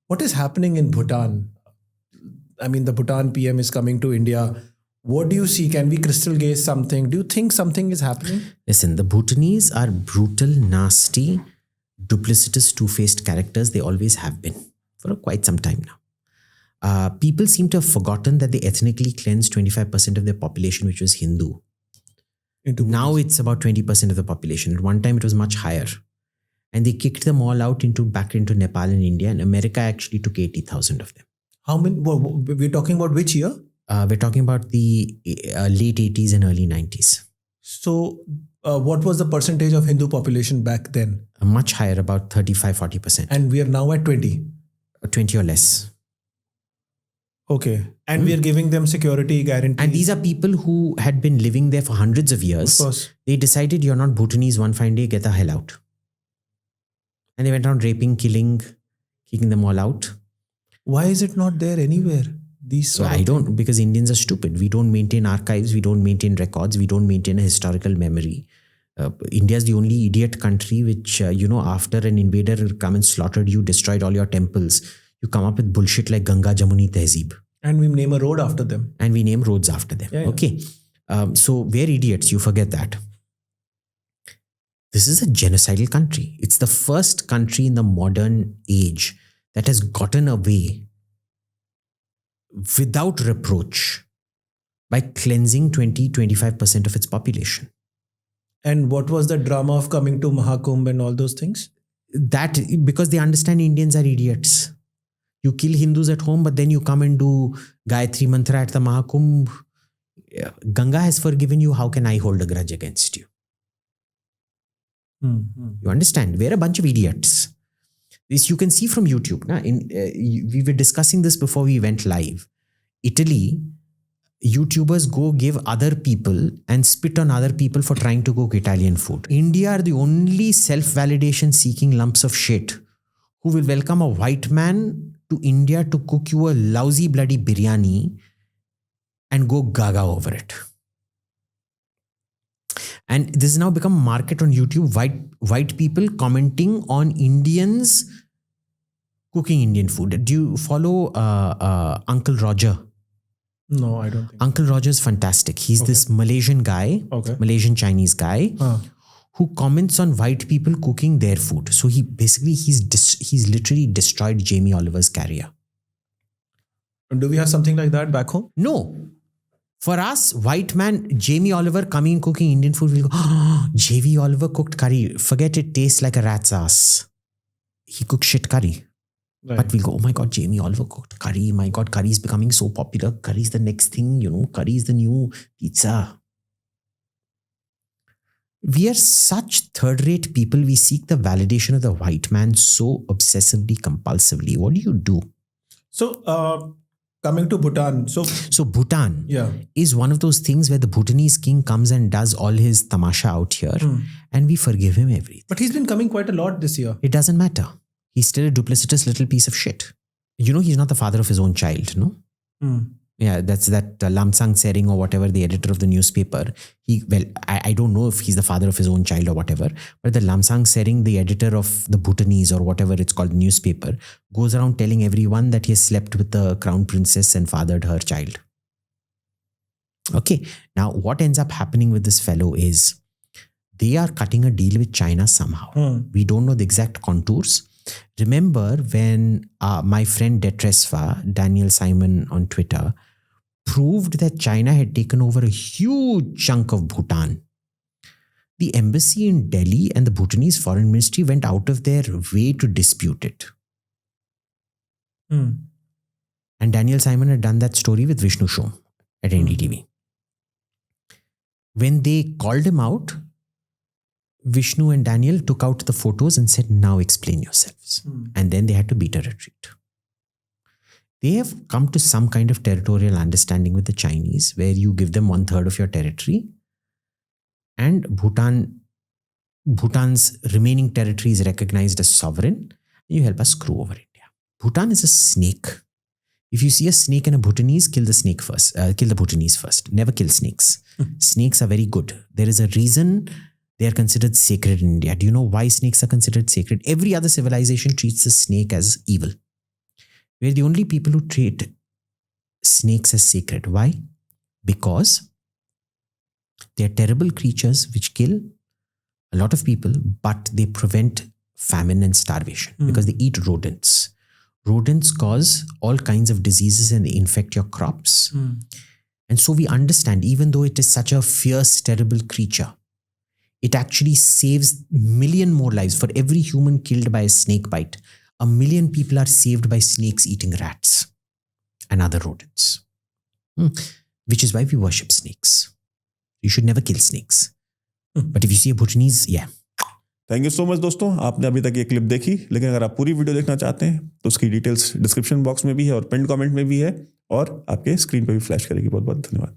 What is happening in Bhutan? I mean, the Bhutan PM is coming to India. What do you see? Can we crystal gaze something? Do you think something is happening? Listen, the Bhutanese are brutal, nasty, duplicitous, two-faced characters. They always have been for quite some time now. People seem to have forgotten that they ethnically cleansed 25% of their population, which was Hindu. Now it's about 20% of the population. At one time, it was much higher. And they kicked them all out back into Nepal and India. And America actually took 80,000 of them. How many? We're talking about which year? We're talking about the late 80s and early 90s. So what was the percentage of Hindu population back then? Much higher, about 35-40%. And we are now at 20? 20 or less. Okay. And we are giving them security guarantees. And these are people who had been living there for hundreds of years. Of course. They decided, you're not Bhutanese, one fine day, get the hell out. And they went on raping, killing, kicking them all out. Why is it not there anywhere? Because Indians are stupid. We don't maintain archives, we don't maintain records, we don't maintain a historical memory. India is the only idiot country which, after an invader come and slaughtered you, destroyed all your temples, you come up with bullshit like Ganga Jamuni Tehzeeb. And we name a road after them. And we name roads after them. Yeah. Okay. So we're idiots, you forget that. This is a genocidal country. It's the first country in the modern age that has gotten away without reproach by cleansing 20-25% of its population. And what was the drama of coming to Mahakumbh and all those things? That because they understand Indians are idiots. You kill Hindus at home, but then you come and do Gayatri Mantra at the Mahakumbh. Ganga has forgiven you. How can I hold a grudge against you? You understand? We're a bunch of idiots. This you can see from YouTube. We were discussing this before we went live. Italy, YouTubers go give other people and spit on other people for trying to cook Italian food. India are the only self-validation seeking lumps of shit who will welcome a white man to India to cook you a lousy bloody biryani and go gaga over it. And this has now become a market on YouTube. White people commenting on Indians cooking Indian food. Do you follow Uncle Roger? No, I don't think. Uncle Roger is fantastic. He's this Malaysian guy, Malaysian Chinese guy, who comments on white people cooking their food. So he's literally destroyed Jamie Oliver's career. And do we have something like that back home? No. For us, white man, Jamie Oliver coming cooking Indian food, we'll go, oh, Jamie Oliver cooked curry. Forget it tastes like a rat's ass. He cooked shit curry. Right. But we'll go, oh my God, Jamie Oliver cooked curry. My God, curry is becoming so popular. Curry is the next thing, curry is the new pizza. We are such third-rate people. We seek the validation of the white man so obsessively, compulsively. What do you do? So, coming to Bhutan. So Bhutan is one of those things where the Bhutanese king comes and does all his tamasha out here and we forgive him everything. But he's been coming quite a lot this year. It doesn't matter. He's still a duplicitous little piece of shit. He's not the father of his own child, no? Yeah, that's that Lamsang Sering or whatever, the editor of the newspaper. I don't know if he's the father of his own child or whatever, but the Lamsang Sering, the editor of the Bhutanese or whatever it's called, the newspaper, goes around telling everyone that he has slept with the crown princess and fathered her child. Okay, now what ends up happening with this fellow is they are cutting a deal with China somehow. We don't know the exact contours. Remember when my friend Detresfa, Daniel Simon on Twitter, proved that China had taken over a huge chunk of Bhutan. The embassy in Delhi and the Bhutanese foreign ministry went out of their way to dispute it. And Daniel Simon had done that story with Vishnu Shom at NDTV. When they called him out, Vishnu and Daniel took out the photos and said, now explain yourselves. And then they had to beat a retreat. They have come to some kind of territorial understanding with the Chinese where you give them 1/3 of your territory and Bhutan's remaining territory is recognized as sovereign. You help us screw over India. Bhutan is a snake. If you see a snake and a Bhutanese, kill the snake first. Kill the Bhutanese first. Never kill snakes. Snakes are very good. There is a reason they are considered sacred in India. Do you know why snakes are considered sacred? Every other civilization treats the snake as evil. We're the only people who treat snakes as sacred. Why? Because they're terrible creatures which kill a lot of people, but they prevent famine and starvation because they eat rodents. Rodents cause all kinds of diseases and they infect your crops. And so we understand, even though it is such a fierce, terrible creature, it actually saves million more lives. For every human killed by a snake bite, 1 million people are saved by snakes eating rats and other rodents. Which is why we worship snakes. You should never kill snakes. But if you see a Bhutanese, yeah. Thank you so much दोस्तों, आपने अभी तक ये clip देखी, लेकिन अगर आप पूरी वीडियो देखना चाहते हैं तो उसकी डिटेल्स डिस्क्रिप्शन बॉक्स में भी है और पिन कमेंट में भी है और आपके स्क्रीन पे भी फ्लैश करेगी। बहुत बहुत धन्यवाद।